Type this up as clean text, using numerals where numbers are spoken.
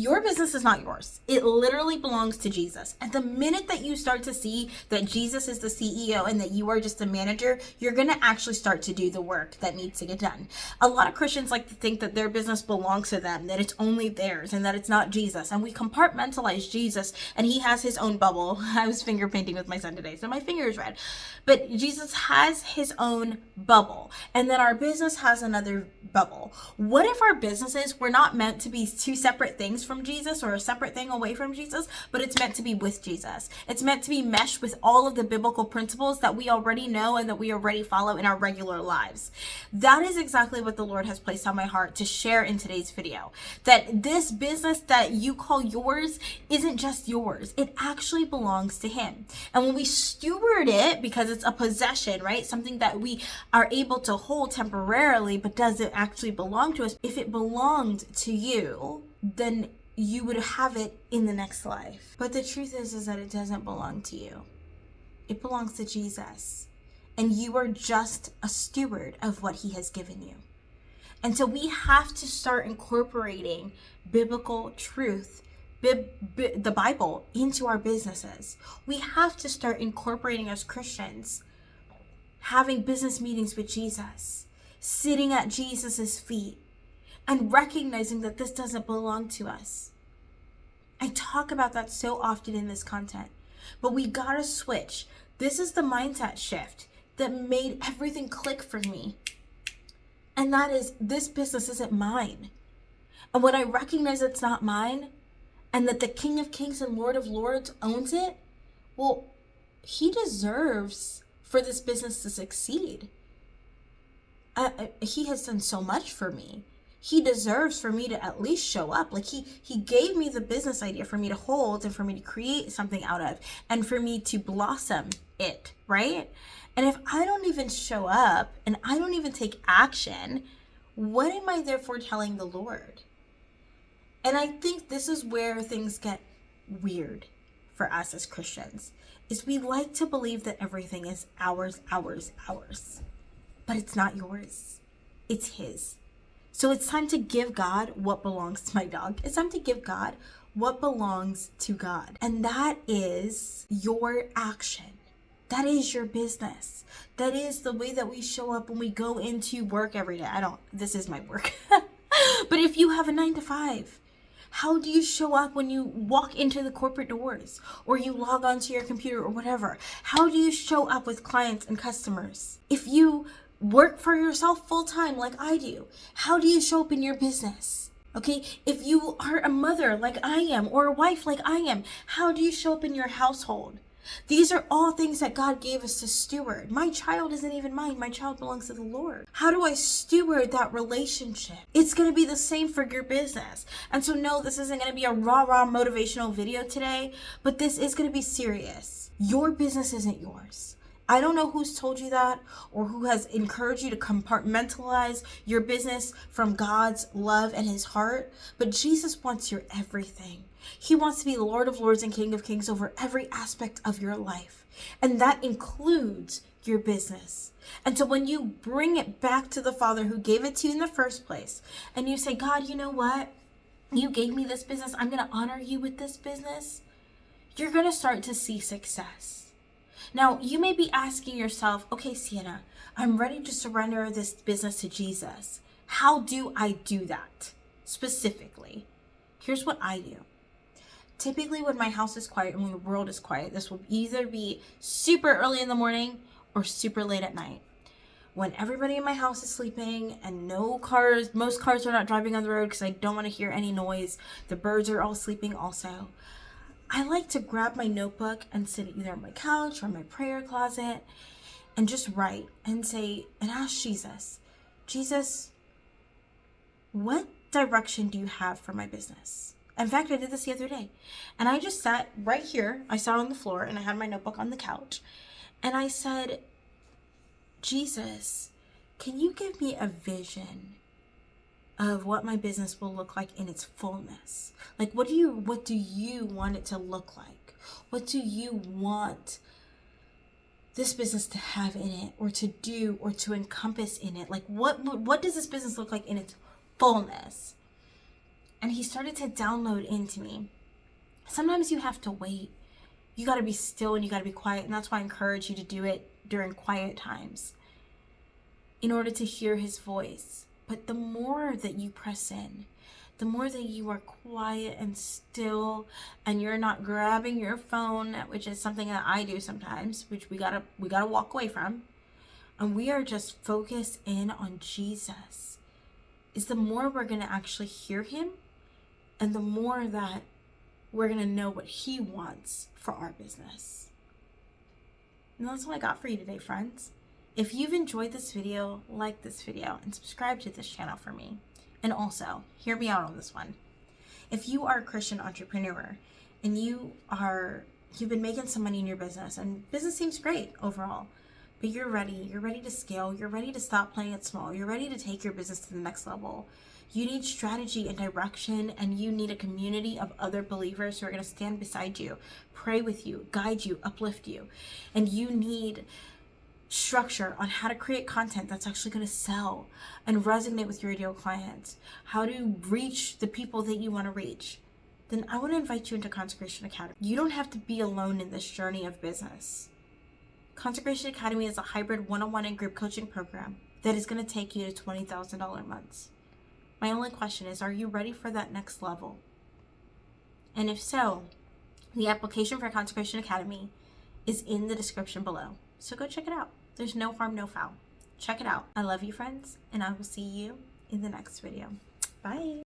Your business is not yours. It literally belongs to Jesus. And the minute that you start to see that Jesus is the CEO and that you are just a manager, you're going to actually start to do the work that needs to get done. A lot of Christians like to think that their business belongs to them, that it's only theirs, and that it's not Jesus. And we compartmentalize Jesus, and he has his own bubble. I was finger painting with my son today, so my finger is red. But Jesus has his own bubble, and then our business has another bubble. What if our businesses were not meant to be two separate things from Jesus or a separate thing away from Jesus, but it's meant to be with Jesus? It's meant to be meshed with all of the biblical principles that we already know and that we already follow in our regular lives. That is exactly what the Lord has placed on my heart to share in today's video. That this business that you call yours isn't just yours. It actually belongs to him. And when we steward it, because it's a possession, right? Something that we are able to hold temporarily, but does it actually belong to us? If it belonged to you, then you would have it in the next life. But the truth is that it doesn't belong to you. It belongs to Jesus. And you are just a steward of what he has given you. And so we have to start incorporating biblical truth, the Bible, into our businesses. We have to start incorporating, as Christians, having business meetings with Jesus, sitting at Jesus's feet, and recognizing that this doesn't belong to us. I talk about that so often in this content, but we gotta switch. This is the mindset shift that made everything click for me. And that is, this business isn't mine. And when I recognize it's not mine, and that the King of Kings and Lord of Lords owns it, well, he deserves for this business to succeed. He has done so much for me. He deserves for me to at least show up. Like he gave me the business idea for me to hold and for me to create something out of and for me to blossom it, right? And if I don't even show up and I don't even take action, what am I therefore telling the Lord? And I think this is where things get weird for us as Christians, is we like to believe that everything is ours. But it's not yours. It's his. So it's time to give God what belongs to my dog. It's time to give God what belongs to God. And that is your action. That is your business. That is the way that we show up when we go into work every day. This is my work. But if you have a 9-to-5, how do you show up when you walk into the corporate doors or you log onto your computer or whatever? How do you show up with clients and customers? If you work for yourself full time like I do, how do you show up in your business? Okay, if you are a mother like I am or a wife like I am, how do you show up in your household? These are all things that God gave us to steward. My child isn't even mine. My child belongs to the Lord. How do I steward that relationship? It's going to be the same for your business. And so no, this isn't going to be a rah-rah motivational video today, but this is going to be serious. Your business isn't yours. I don't know who's told you that or who has encouraged you to compartmentalize your business from God's love and his heart, but Jesus wants your everything. He wants to be Lord of Lords and King of Kings over every aspect of your life. And that includes your business. And so when you bring it back to the Father who gave it to you in the first place, and you say, God, you know what? You gave me this business. I'm going to honor you with this business. You're going to start to see success. Now, you may be asking yourself, okay, Sienna, I'm ready to surrender this business to Jesus. How do I do that specifically? Here's what I do. Typically, when my house is quiet and when the world is quiet, this will either be super early in the morning or super late at night. When everybody in my house is sleeping and most cars are not driving on the road because I don't want to hear any noise. The birds are all sleeping also. I like to grab my notebook and sit either on my couch or my prayer closet and just write and say, and ask Jesus, what direction do you have for my business? In fact, I did this the other day and I just sat right here. I sat on the floor and I had my notebook on the couch and I said, Jesus, can you give me a vision of what my business will look like in its fullness? Like, what do you want it to look like? What do you want this business to have in it or to do or to encompass in it? Like, what does this business look like in its fullness? And he started to download into me. Sometimes you have to wait. You got to be still and you got to be quiet. And that's why I encourage you to do it during quiet times in order to hear his voice. But the more that you press in, the more that you are quiet and still, and you're not grabbing your phone, which is something that I do sometimes, which we gotta walk away from, and we are just focused in on Jesus, is the more we're gonna actually hear him, and the more that we're gonna know what he wants for our business. And that's all I got for you today, friends. If you've enjoyed this video, like this video and subscribe to this channel for me. And also, hear me out on this one. If you are a Christian entrepreneur and you've been making some money in your business and business seems great overall, but you're ready to scale, you're ready to stop playing it small, you're ready to take your business to the next level. You need strategy and direction, and you need a community of other believers who are going to stand beside you, pray with you, guide you, uplift you. And you need structure on how to create content that's actually going to sell and resonate with your ideal clients, how to reach the people that you want to reach, then I want to invite you into Consecration Academy. You don't have to be alone in this journey of business. Consecration Academy is a hybrid one-on-one and group coaching program that is going to take you to $20,000 months. My only question is, are you ready for that next level? And if so, the application for Consecration Academy is in the description below. So go check it out. There's no harm, no foul. Check it out. I love you, friends, and I will see you in the next video. Bye.